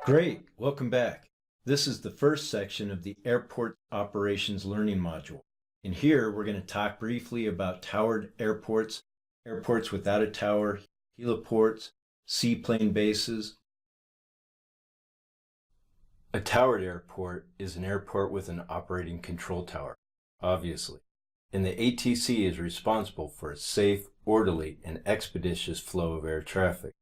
Great, welcome back. This is the first section of the Airport Operations Learning module. In here, we're going to talk briefly about towered airports, airports without a tower, heliports, seaplane bases. A towered airport is an airport with an operating control tower, obviously, and the ATC is responsible for a safe, orderly, and expeditious flow of air traffic.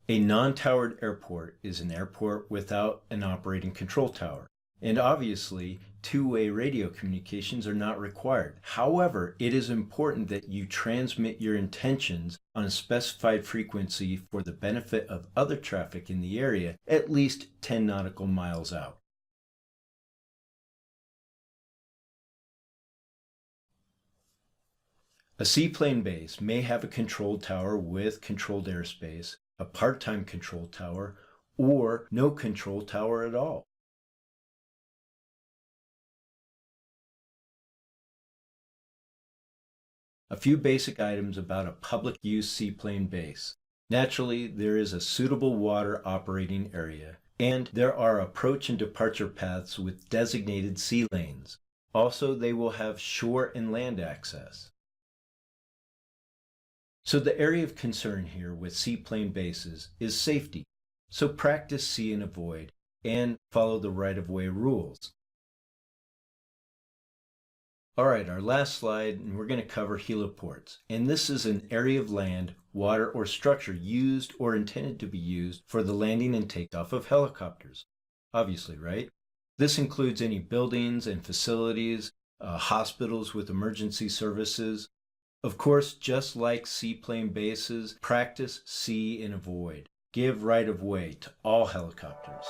A non-towered airport is an airport without an operating control tower. And obviously, two-way radio communications are not required. However, it is important that you transmit your intentions on a specified frequency for the benefit of other traffic in the area at least 10 nautical miles out. A seaplane base may have a control tower with controlled airspace, a part-time control tower, or no control tower at all. A few basic items about a public use seaplane base. Naturally, there is a suitable water operating area, and there are approach and departure paths with designated sea lanes. Also, they will have shore and land access. So the area of concern here with seaplane bases is safety. So practice see and avoid and follow the right-of-way rules. All right, our last slide, and we're going to cover heliports. And this is an area of land, water, or structure used or intended to be used for the landing and takeoff of helicopters. Obviously, right? This includes any buildings and facilities, hospitals with emergency services. Of course, just like seaplane bases, practice see and avoid. Give right of way to all helicopters.